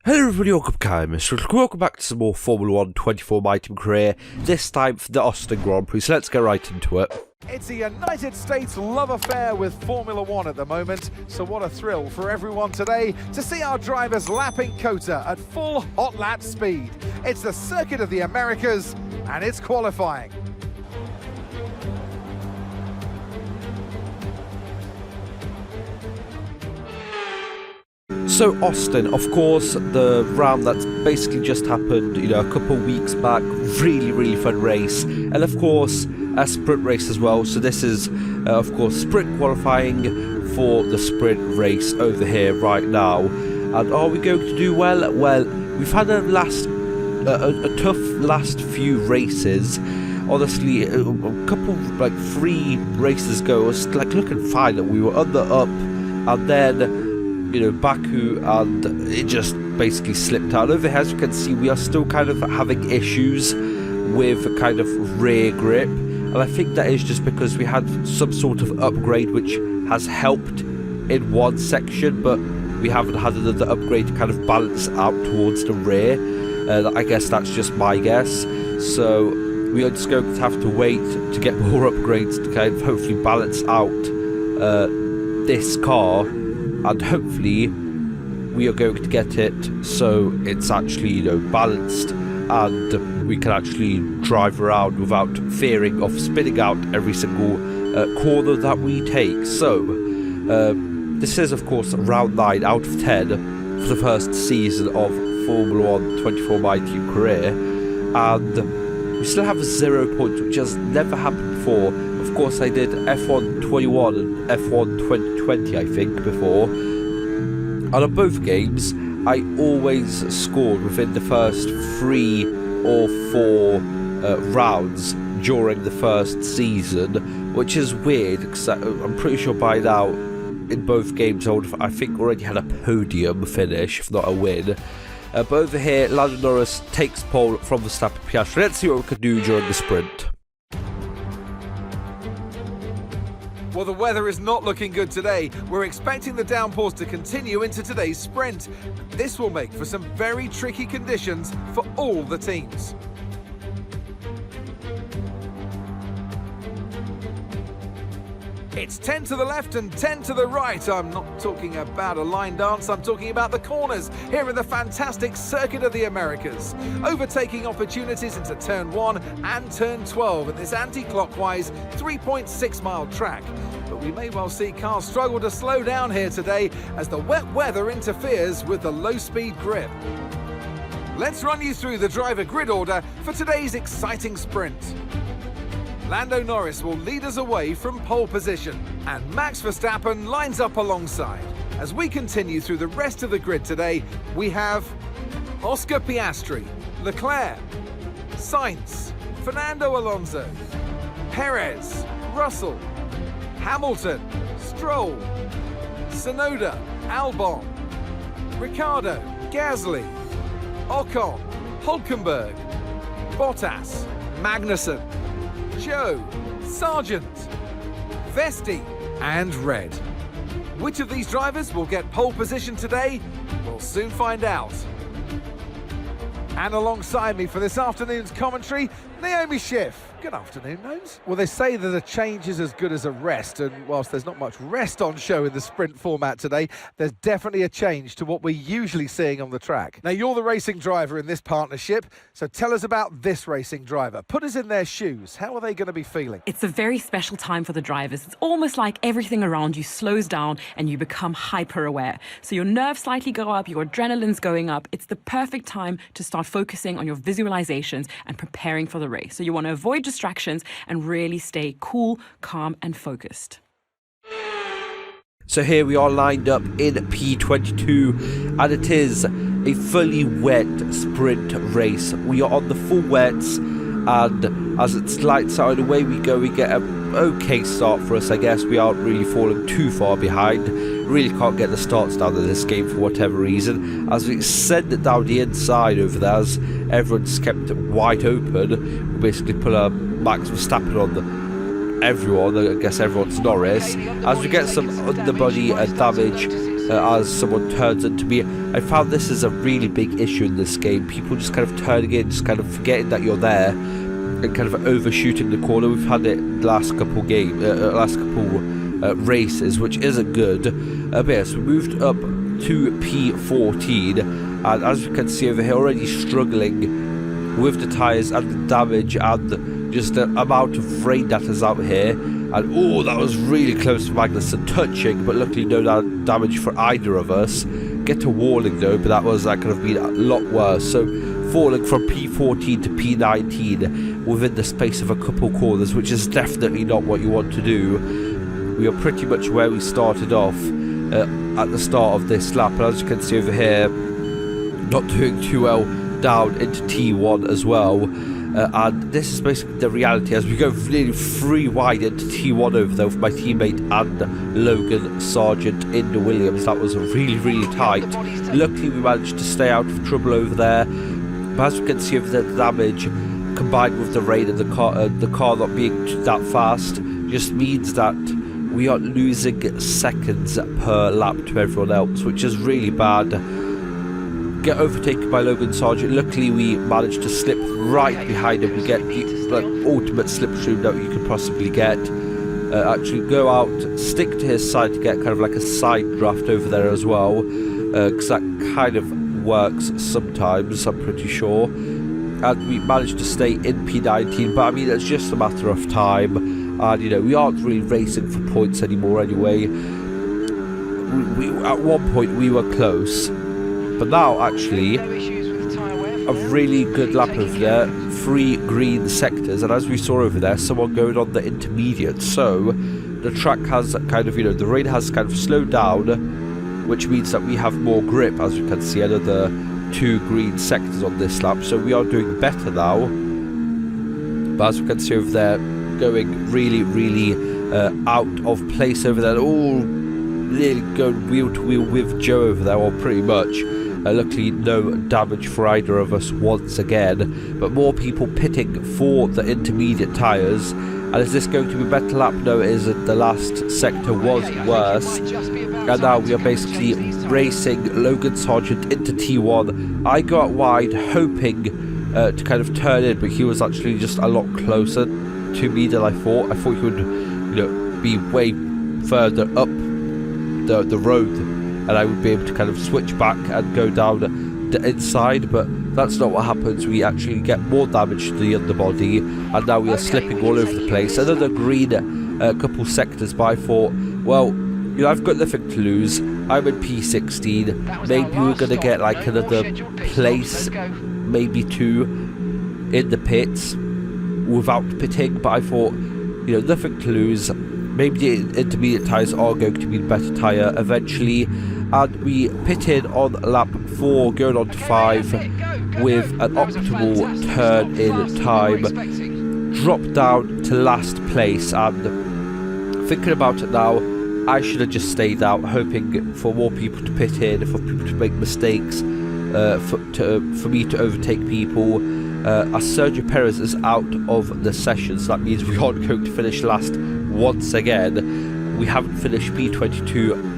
Hello everybody, welcome back to some more Formula 1 24 My Team career, this time for the Austin Grand Prix, so let's get right into it. It's a United States love affair with Formula 1 at the moment, so what a thrill for everyone today to see our drivers lapping COTA at full hot lap speed. It's the Circuit of the Americas, and it's qualifying. So Austin, of course, the round that's basically just happened, a couple of weeks back, really fun race, and of course a sprint race as well. So this is of course sprint qualifying for the sprint race over here right now. And are we going to do well? Well, we've had a tough last few races. Honestly, a couple, like 3 races ago, it was like looking fine that we were on the up, and then Baku, and it just basically slipped out. Over here, as you can see, we are still kind of having issues with a kind of rear grip, and I think that is just because we had some sort of upgrade which has helped in one section, but we haven't had another upgrade to kind of balance out towards the rear. I guess that's just my guess, so we are just going to have to wait to get more upgrades to kind of hopefully balance out this car. And hopefully we are going to get it so it's actually balanced, and we can actually drive around without fearing of spinning out every single corner that we take. So this is of course round 9 out of 10 for the first season of Formula 1 24 My Team career, and we still have 0 points, which has never happened before. Of course, I did F1 21 and F1 2020, I think, before. And on both games, I always scored within the first 3 or 4 rounds during the first season, which is weird, because I'm pretty sure by now, in both games, I think already had a podium finish, if not a win. But over here, Lando Norris takes pole from Verstappen Piastri. Let's see what we can do during the sprint. Well, the weather is not looking good today. We're expecting the downpours to continue into today's sprint. This will make for some very tricky conditions for all the teams. It's 10 to the left and 10 to the right. I'm not talking about a line dance, I'm talking about the corners here in the fantastic Circuit of the Americas. Overtaking opportunities into turn 1 and turn 12 in this anti-clockwise 3.6 mile track. But we may well see cars struggle to slow down here today as the wet weather interferes with the low-speed grip. Let's run you through the driver grid order for today's exciting sprint. Lando Norris will lead us away from pole position, and Max Verstappen lines up alongside. As we continue through the rest of the grid today, we have Oscar Piastri, Leclerc, Sainz, Fernando Alonso, Perez, Russell, Hamilton, Stroll, Tsunoda, Albon, Ricciardo, Gasly, Ocon, Hülkenberg, Bottas, Magnussen, Joe, Sargent, Vesti, and Red. Which of these drivers will get pole position today? We'll soon find out. And alongside me for this afternoon's commentary, Naomi Schiff. Good afternoon, Nose. Well, they say that a change is as good as a rest, and whilst there's not much rest on show in the sprint format today, there's definitely a change to what we're usually seeing on the track. Now, you're the racing driver in this partnership, so tell us about this racing driver. Put us in their shoes. How are they going to be feeling? It's a very special time for the drivers. It's almost like everything around you slows down and you become hyper-aware. So your nerves slightly go up, your adrenaline's going up. It's the perfect time to start focusing on your visualizations and preparing for the race. So you want to avoid distractions and really stay cool, calm and focused. So here we are lined up in P22, and it is a fully wet sprint race. We are on the full wets, and as it's lights out, away we go. We get an okay start for us, I guess. We aren't really falling too far behind. Really can't get the starts down in this game for whatever reason. As we send it down the inside over there, as everyone's kept it wide open, we basically put a Max Verstappen on everyone. I guess everyone's Norris. As we get some underbody damage as someone turns into me. I found this is a really big issue in this game. People just kind of turning in, just kind of forgetting that you're there, and kind of overshooting the corner. We've had it the last couple races, which isn't good. But yeah, so we moved up to P14, and as you can see over here, already struggling with the tyres and the damage and just the amount of rain that is out here. And oh, that was really close to Magnussen touching, but luckily no damage for either of us. Get a warning though, but that could have been a lot worse. So falling from P14 to P19 within the space of a couple corners, which is definitely not what you want to do. We are pretty much where we started off at the start of this lap, and as you can see over here, not doing too well down into T1 as well. And this is basically the reality as we go nearly 3 wide into T1 over there with my teammate and Logan Sargent in the Williams. That was really tight. Luckily we managed to stay out of trouble over there, but as you can see over there, the damage combined with the rain and the car not being that fast just means that we are losing seconds per lap to everyone else, which is really bad. Get overtaken by Logan Sargent. Luckily we managed to slip right behind him. We get the ultimate slipstream that you could possibly get. Actually go out, stick to his side to get kind of like a side draft over there as well, because that kind of works sometimes, I'm pretty sure. And we managed to stay in P19, but I mean it's just a matter of time, and you know, we aren't really racing for points anymore anyway. At one point we were close, but now actually a really good lap over there, 3 green sectors, and as we saw over there, someone going on the intermediate. So the track has kind of, you know, the rain has kind of slowed down, which means that we have more grip. As you can see, another 2 green sectors on this lap, so we are doing better now. But as you can see over there, going really out of place over there. Oh, nearly going wheel to wheel with Joe over there, or pretty much. Luckily no damage for either of us once again, but more people pitting for the intermediate tyres. And is this going to be a better lap? No, it isn't. The last sector was worse, and now we are basically racing Logan Sargent into T1. I got wide hoping to kind of turn in, but he was actually just a lot closer to me than I thought. I thought he would, you know, be way further up the road, and I would be able to kind of switch back and go down the inside, but that's not what happens. We actually get more damage to the underbody, and now we are slipping all over the place. Another green couple sectors, but I thought, well, you know, I've got nothing to lose. I'm in P16. Maybe we're going to get like another place, maybe 2 in the pits without pitting, but I thought, you know, nothing to lose. Maybe the intermediate tyres are going to be the better tyre eventually. And we pitted on lap 4, going on to 5 with an optimal turn in time. Dropped down to last place, and thinking about it now, I should have just stayed out, hoping for more people to pit in, for people to make mistakes, for me to overtake people. As Sergio Perez is out of the session, so that means we aren't going to finish last once again. We haven't finished P22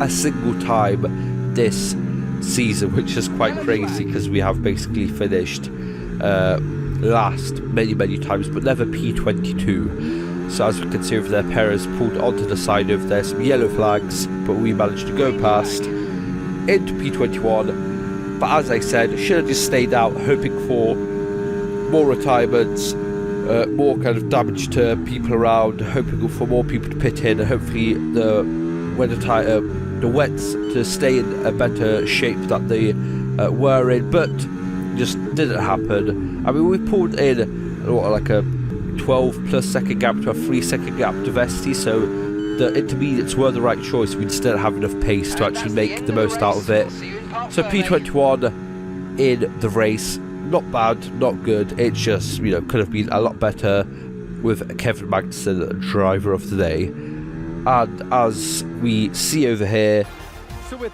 a single time this season, which is quite crazy because we have basically finished last many times, but never P22. So as we can see over there, Perez pulled onto the side over there, some yellow flags, but we managed to go past into P21. But as I said, should have just stayed out, hoping for more retirements, more kind of damage to people around, hoping for more people to pit in, and hopefully the wets to stay in a better shape that they were in, but just didn't happen. I mean, we pulled in like a 12 plus second gap to a 3 second gap to Vesti, so the intermediates were the right choice. We just didn't have enough pace to actually make the most out of it. So P21 in the race, not bad, not good. It's just, you know, could have been a lot better with Kevin Magnussen, driver of the day. And as we see over here,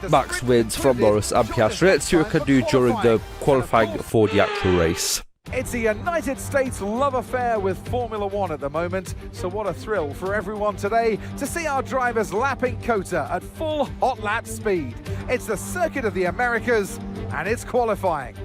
Max wins from Norris and Piastri. Let's see what we can do during the qualifying for the actual race. It's a United States love affair with Formula One at the moment, so what a thrill for everyone today to see our drivers lapping COTA at full hot lap speed. It's the Circuit of the Americas, and it's qualifying.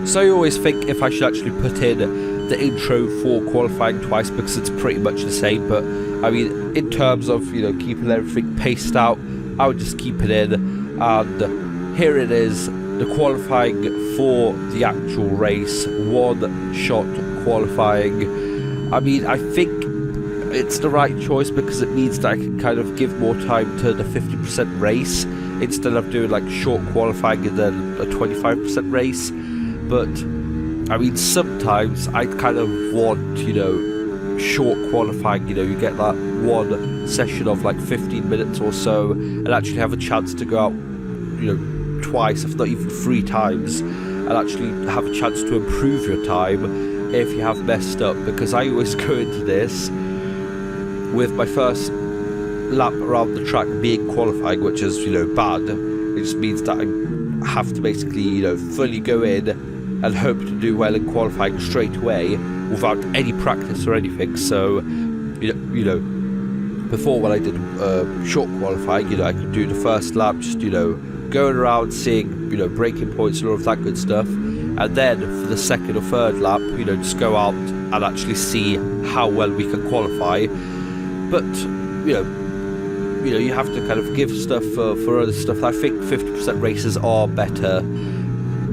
So I always think if I should actually put in the intro for qualifying twice because it's pretty much the same, but I mean in terms of, you know, keeping everything paced out, I would just keep it in. And here it is, the qualifying for the actual race, one shot qualifying. I mean, I think it's the right choice because it means that I can kind of give more time to the 50% race instead of doing like short qualifying and then a 25% race. But I mean, sometimes I kind of want, you know, short qualifying, you know, you get that one session of like 15 minutes or so and actually have a chance to go out, you know, twice, if not even 3 times, and actually have a chance to improve your time if you have messed up. Because I always go into this with my first lap around the track being qualifying, which is, you know, bad. It just means that I have to basically, you know, fully go in and hope to do well in qualifying straight away without any practice or anything. So, you know, before when I did short qualifying, you know, I could do the first lap, just, you know, going around seeing, you know, braking points and all of that good stuff, and then for the second or third lap, you know, just go out and actually see how well we can qualify. But you know, you have to kind of give stuff for other stuff. I think 50% races are better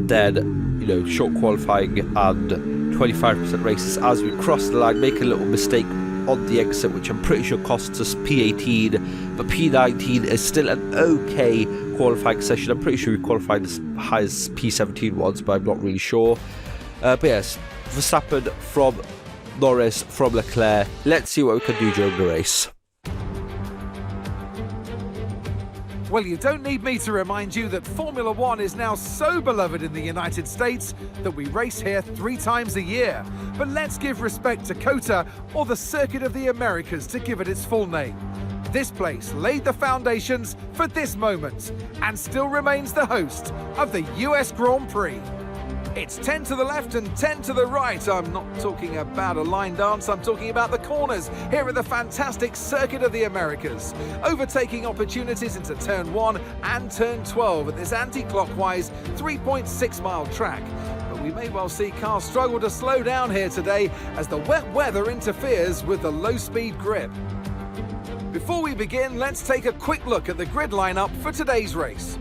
than, you know, short qualifying and 25% races. As we cross the line, make a little mistake on the exit, which I'm pretty sure costs us P18, but P19 is still an okay qualifying session. I'm pretty sure we qualified as high as P17 once, but I'm not really sure. But yes, Verstappen from Norris from Leclerc. Let's see what we can do during the race. Well, you don't need me to remind you that Formula One is now so beloved in the United States that we race here 3 times a year. But let's give respect to COTA, or the Circuit of the Americas, to give it its full name. This place laid the foundations for this moment and still remains the host of the US Grand Prix. It's 10 to the left and 10 to the right. I'm not talking about a line dance, I'm talking about the corners here at the fantastic Circuit of the Americas. Overtaking opportunities into turn 1 and turn 12 at this anti-clockwise 3.6 mile track. But we may well see cars struggle to slow down here today as the wet weather interferes with the low-speed grip. Before we begin, let's take a quick look at the grid lineup for today's race.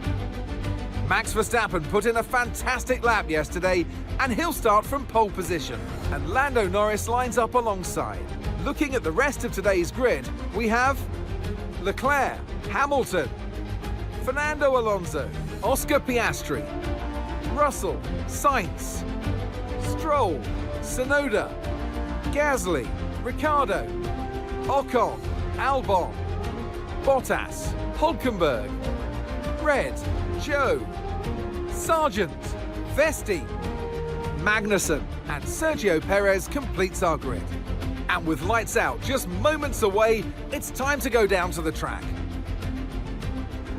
Max Verstappen put in a fantastic lap yesterday, and he'll start from pole position. And Lando Norris lines up alongside. Looking at the rest of today's grid, we have Leclerc, Hamilton, Fernando Alonso, Oscar Piastri, Russell, Sainz, Stroll, Tsunoda, Gasly, Ricciardo, Ocon, Albon, Bottas, Hülkenberg, Red, Joe, Sargent, Vesti, Magnussen, and Sergio Perez completes our grid. And with lights out just moments away, it's time to go down to the track.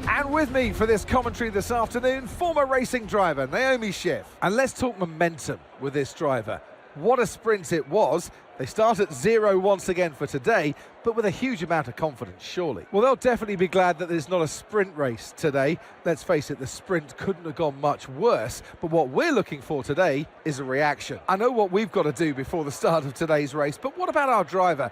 And with me for this commentary this afternoon, former racing driver Naomi Schiff. And let's talk momentum with this driver. What a sprint it was. They start at 0 once again for today, but with a huge amount of confidence, surely. Well, they'll definitely be glad that there's not a sprint race today. Let's face it, the sprint couldn't have gone much worse, but what we're looking for today is a reaction. I know what we've got to do before the start of today's race, but what about our driver?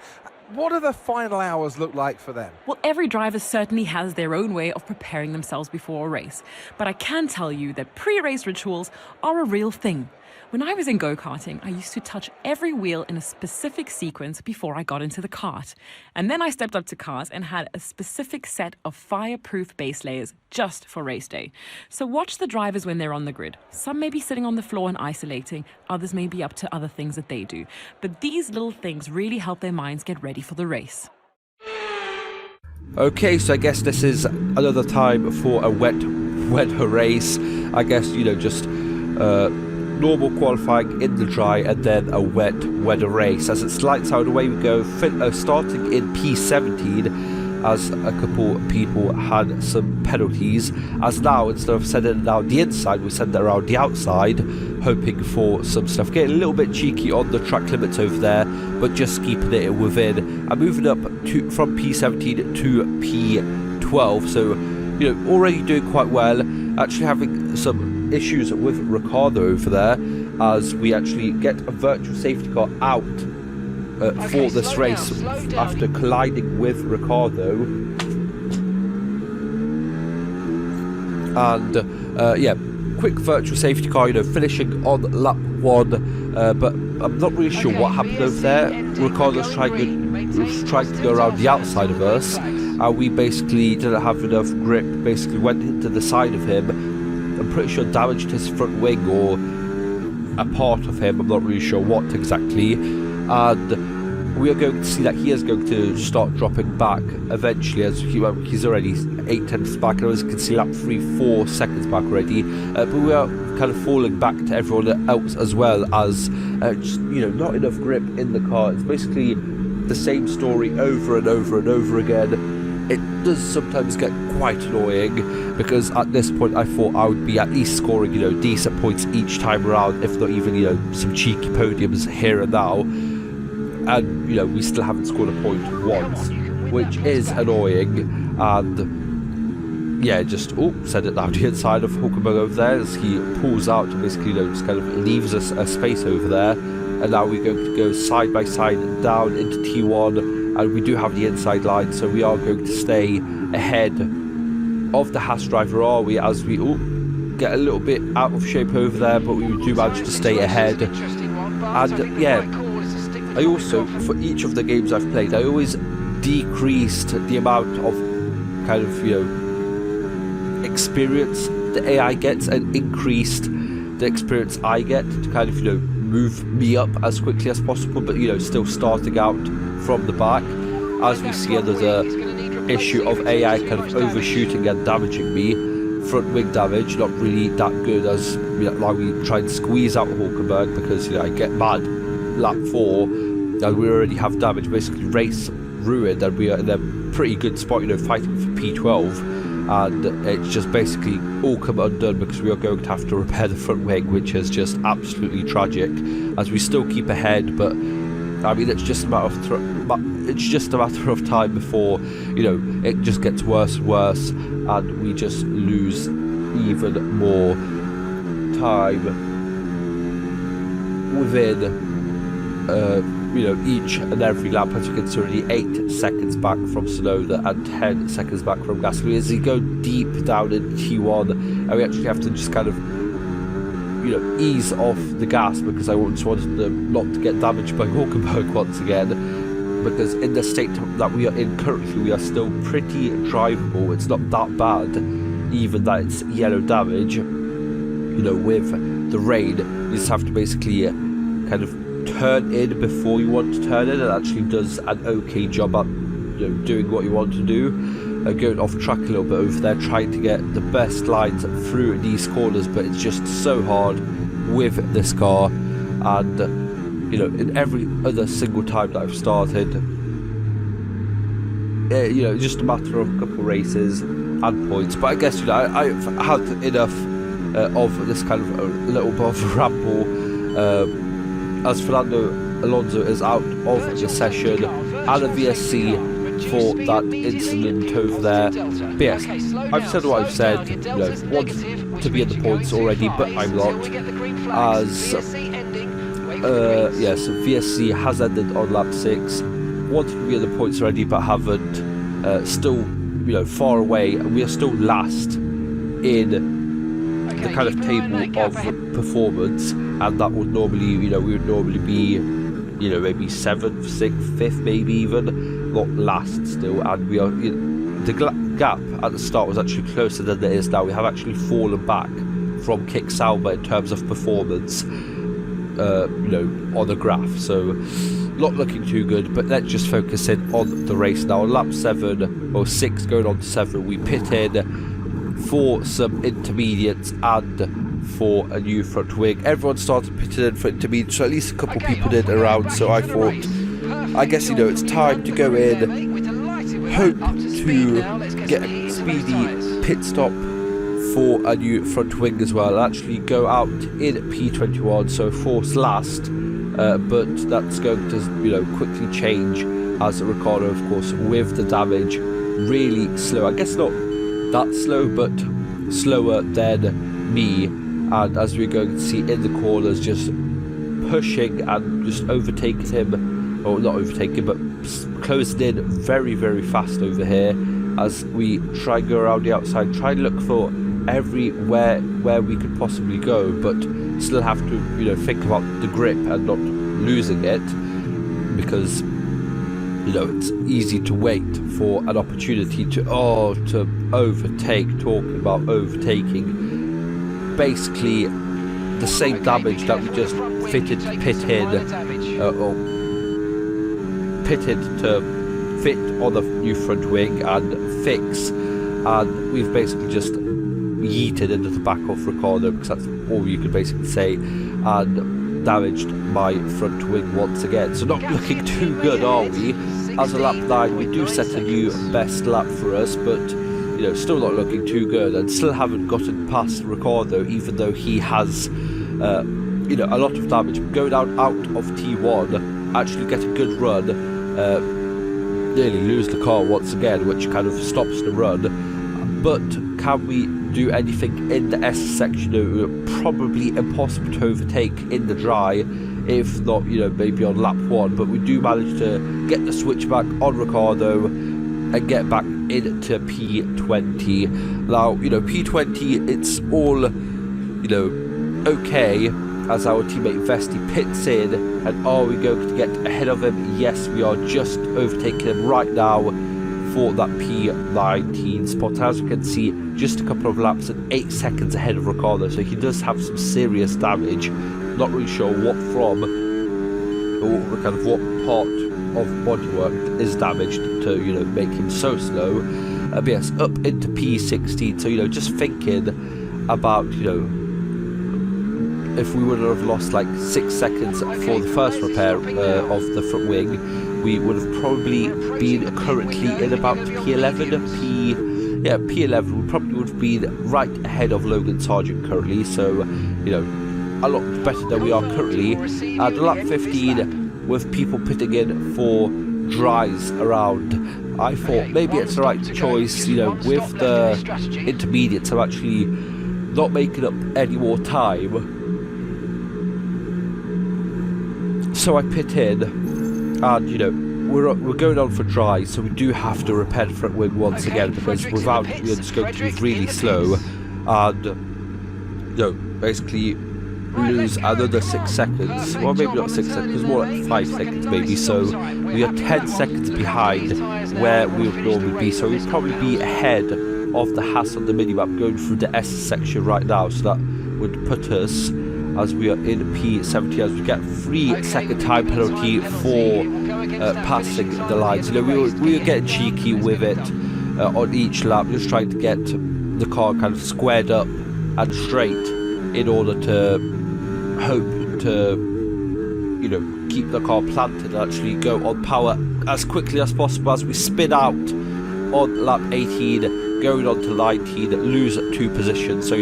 What do the final hours look like for them? Well, every driver certainly has their own way of preparing themselves before a race, but I can tell you that pre-race rituals are a real thing. When I was in go-karting, I used to touch every wheel in a specific sequence before I got into the kart. And then I stepped up to cars and had a specific set of fireproof base layers just for race day. So watch the drivers when they're on the grid. Some may be sitting on the floor and isolating, others may be up to other things that they do. But these little things really help their minds get ready for the race. Okay, so I guess this is another time for a wetter race. I guess, you know, just normal qualifying in the dry and then a wetter race. As it's lights out, away we go, starting in P17. as a couple people had some penalties, as now instead of sending it down the inside, we send it around the outside, hoping for some stuff. Getting a little bit cheeky on the track limits over there, but just keeping it within and moving up from P17 to P12. So, you know, already doing quite well. Actually having some issues with Ricardo over there, as we actually get a virtual safety car out for this race after colliding with Ricardo. And yeah, quick virtual safety car, you know, finishing on lap 1, but I'm not really sure what happened over there. Ricardo's trying to go around the outside of us, and we basically didn't have enough grip, basically went into the side of him. I'm pretty sure damaged his front wing or a part of him, I'm not really sure what exactly, and we are going to see that he is going to start dropping back eventually, as he's already 8 tenths back, and as you can see lap 3 4 seconds back already, but we are kind of falling back to everyone else as well, as just, you know, not enough grip in the car. It's basically the same story over and over and over again. It does sometimes get quite annoying, because at this point I thought I would be at least scoring, you know, decent points each time around, if not even, you know, some cheeky podiums here and now, and you know, we still haven't scored a point once, which is annoying. And yeah, just send it down the inside of Hulkenberg over there as he pulls out and basically, you know, just kind of leaves us a space over there. And now we're going to go side by side down into T1, and we do have the inside line, so we are going to stay ahead of the Haas driver, are we, as we get a little bit out of shape over there, but we do manage to stay ahead. And yeah, I also, for each of the games I've played, I always decreased the amount of kind of, you know, experience the AI gets, and increased the experience I get to kind of, you know, move me up as quickly as possible, but you know, still starting out from the back. As we see, there's a issue of AI kind of overshooting and damaging me. Front wing damage, not really that good, as like we try and squeeze out Hulkenberg, because you know, I get mad lap 4 and we already have damage, basically race ruined, and we are in a pretty good spot, you know, fighting for P12. And it's just basically all come undone because we are going to have to repair the front wing, which is just absolutely tragic, as we still keep ahead. But I mean, it's just a matter of time before, you know, it just gets worse and worse, and we just lose even more time within you know, each and every lap. As you can see, already 8 seconds back from Sonoda and 10 seconds back from Gasly, as we go deep down in T1, and we actually have to just kind of, you know, ease off the gas, because I just wanted them not to get damaged by Hulkenberg once again, because in the state that we are in currently, we are still pretty drivable. It's not that bad, even that it's yellow damage. You know, with the rain, you just have to basically kind of turn in before you want to turn in. It actually does an okay job at, you know, doing what you want to do. Going off track a little bit over there, trying to get the best lines through these corners, but it's just so hard with this car. And you know, in every other single time that I've started, you know, just a matter of a couple races and points. But I guess, you know, I've had enough of this kind of a little bit of a ramble, as Fernando Alonso is out of the session, and a VSC for that incident over there. But yes, I've said what I've said. You know, want to be in the points already, but I'm not. As yes, VSC has ended on lap 6. Wanted to be in the points already, but haven't. Still, you know, far away, and we are still last in the kind of table of performance, and that would normally, you know, we would normally be, you know, maybe 7th, 6th, 5th, maybe even, not last still. And we are, you know, the gap at the start was actually closer than it is now. We have actually fallen back from Kick Sauber in terms of performance, you know, on the graph, so not looking too good. But let's just focus in on the race now. On lap 7 or 6 going on to 7, we pitted for some intermediates and for a new front wing. Everyone started pitting in for intermediates, so at least a couple people did around. So I thought, I guess, you know, it's time to go in hope to get a speedy pit stop for a new front wing as well. I'll actually go out in P21, so force last, but that's going to quickly change as Ricciardo, of course, with the damage, really slow. I guess not that slow, but slower than me. And as we're going to see in the corners, just pushing and just overtaking him, or not overtaking, but closing in very, very fast over here as we try and go around the outside, try and look for everywhere where we could possibly go, but still have to think about the grip and not losing it, because it's easy to wait for an opportunity to overtake. Talking about overtaking, basically the same damage that we just pitted to fit on the new front wing and fix, and we've basically just yeeted into the back of Ricciardo, because that's all you could basically say, and damaged my front wing once again. So not looking too good, are we? As a lap 9, we do set a new best lap for us, but still not looking too good, and still haven't gotten past Ricciardo, even though he has a lot of damage. Going out of T1, actually get a good run, nearly lose the car once again, which kind of stops the run. But can we do anything in the S section? Probably impossible to overtake in the dry, if not maybe on lap 1, but we do manage to get the switch back on Ricciardo and get back into P20. Now P20, it's all okay, as our teammate Vesti pits in, and are we going to get ahead of him? Yes, we are just overtaking him right now for that P19 spot. As you can see, just a couple of laps and 8 seconds ahead of Ricciardo, so he does have some serious damage. Not really sure what from, or kind of what part of bodywork is damaged to make him so slow. But yes, up into P16, so just thinking about if we would have lost like 6 seconds for the first repair of the front wing, we would have probably been currently in about P11. P11, we probably would have been right ahead of Logan Sargent currently, so a lot better than we are currently. At lap 15, with people pitting in for dries around, I thought maybe it's the right choice. With the intermediates, I'm actually not making up any more time, so I pit in, and we're going on for dry, so we do have to repair the front wing once again, because without it we're just going to be really slow, and basically lose another 6 seconds. Well, maybe not 6 seconds, more like 5 seconds maybe. So we are 10 seconds behind where we would normally be, so we'd probably be ahead of the Haas on the minimap going through the S section right now, so that would put us, as we are in P70, as we get 3-second time penalty for passing the lines. We were getting cheeky with it on each lap, just trying to get the car kind of squared up and straight in order to hope to keep the car planted and actually go on power as quickly as possible, as we spin out on lap 18, going on to 19, lose 2 positions. So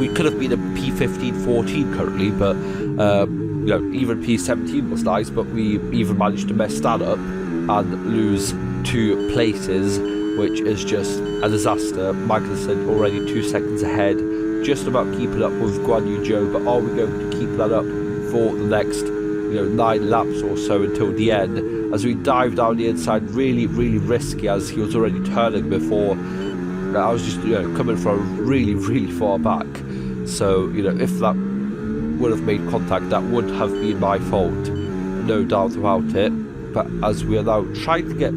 we could have been a P15, 14 currently, but even P17 was nice, but we even managed to mess that up and lose 2 places, which is just a disaster. Magnussen already 2 seconds ahead, just about keeping up with Guan Yu Zhou, but are we going to keep that up for the next 9 laps or so until the end, as we dive down the inside? Really, really risky, as he was already turning before. I was just coming from really, really far back, so if that would have made contact, that would have been my fault, no doubt about it. But as we are now trying to get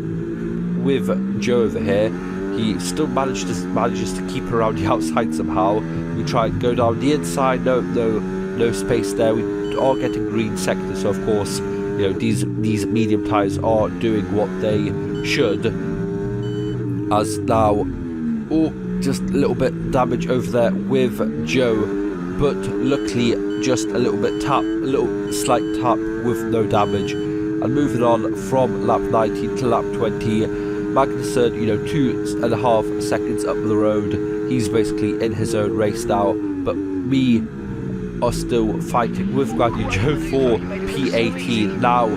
with Joe over here, he still manages to keep around the outside somehow. We try and go down the inside, no space there. We are getting green sector, so of course these medium tyres are doing what they should. As now, just a little bit damage over there with Joe, but luckily just a little slight tap with no damage, And moving on from lap 19 to lap 20, Magnussen, 2.5 seconds up the road. He's basically in his own race now, but me are still fighting with Guan Yu Zhou for P18, now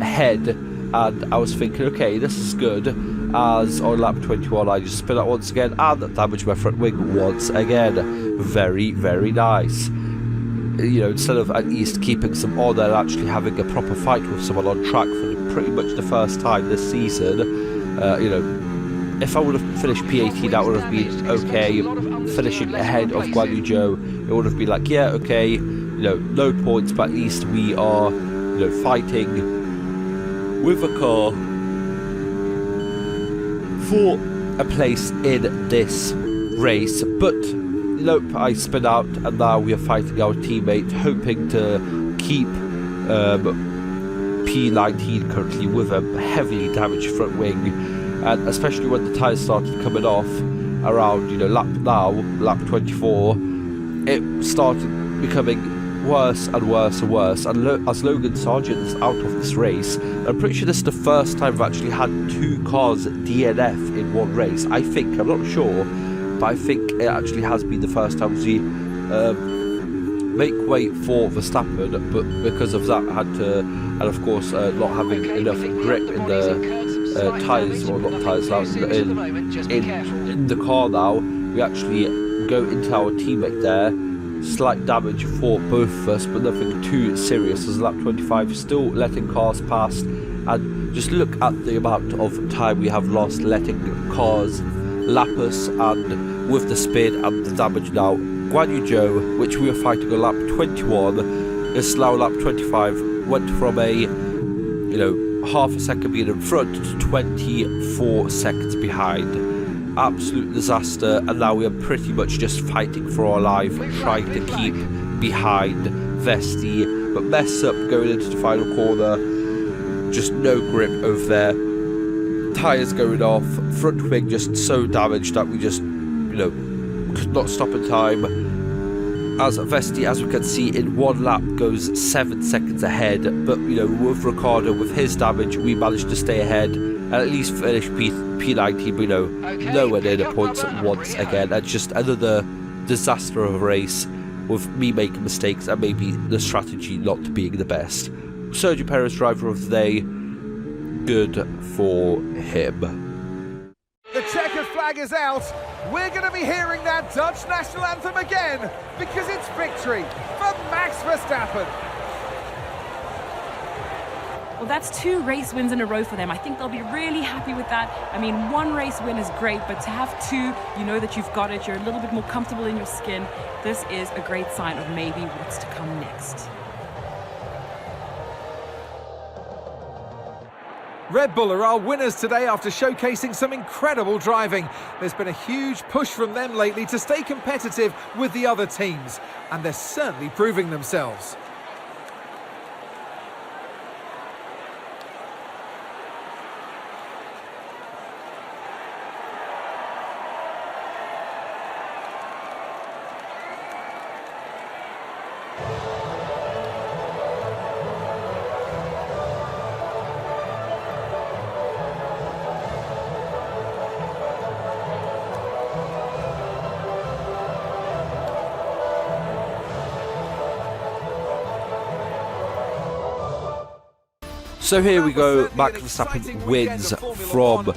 ahead. And I was thinking, okay, this is good, as on lap 21 I just spin out once again and damage my front wing once again. Very, very nice. Instead of at least keeping some order and actually having a proper fight with someone on track for pretty much the first time this season, if I would have finished P18, that would have been okay. Finishing ahead of Guan Yu Zhou, it would have been like, yeah, okay, no points, but at least we are, fighting with a car for a place in this race. But nope, I spin out, and now we are fighting our teammate, hoping to keep P19 currently with a heavily damaged front wing. And especially when the tyres started coming off around, lap 24, it started becoming worse and worse and worse. And as Logan Sargent is out of this race, I'm pretty sure this is the first time we've actually had two cars DNF in one race. I think, I'm not sure, but I think it actually has been the first time we make way for Verstappen, but because of that had to, and of course not having enough grip in the tyres, or not tyres now, in the car now, we actually go into our teammate there. Slight damage for both of us, but nothing too serious, as lap 25 still letting cars past. And just look at the amount of time we have lost letting cars lap us, and with the spin and the damage now, Guan Yu Zhou, which we were fighting on lap 21, is now lap 25, went from a half a second being in front to 24 seconds behind. Absolute disaster, and now we are pretty much just fighting for our life, trying to keep behind Vesti, but mess up going into the final corner. Just no grip over there, tyres going off, front wing just so damaged that we just could not stop in time, as Vesti, as we can see, in one lap goes 7 seconds ahead. But with Ricciardo, with his damage, we managed to stay ahead and at least finish P19, but nowhere near the points once again. And just another disaster of a race, with me making mistakes and maybe the strategy not being the best. Sergio Perez, driver of the day, good for him. The checkered flag is out. We're going to be hearing that Dutch national anthem again, because it's victory for Max Verstappen. Well, that's 2 race wins in a row for them. I think they'll be really happy with that. I mean, 1 race win is great, but to have 2, you know that you've got it. You're a little bit more comfortable in your skin. This is a great sign of maybe what's to come next. Red Bull are our winners today after showcasing some incredible driving. There's been a huge push from them lately to stay competitive with the other teams, and they're certainly proving themselves. So here we go, Max Verstappen wins from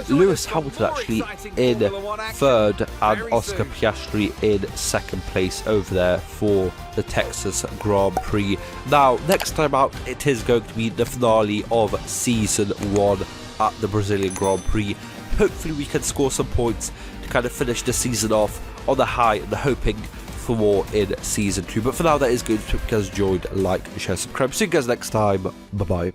Lewis Hamilton actually in 3rd, and Oscar Piastri in 2nd place over there for the Texas Grand Prix. Now, next time out, it is going to be the finale of Season 1 at the Brazilian Grand Prix. Hopefully we can score some points to kind of finish the season off on the high, and hoping for more in Season 2. But for now, that is good. If you guys enjoyed, like, share, subscribe. See you guys next time. Bye-bye.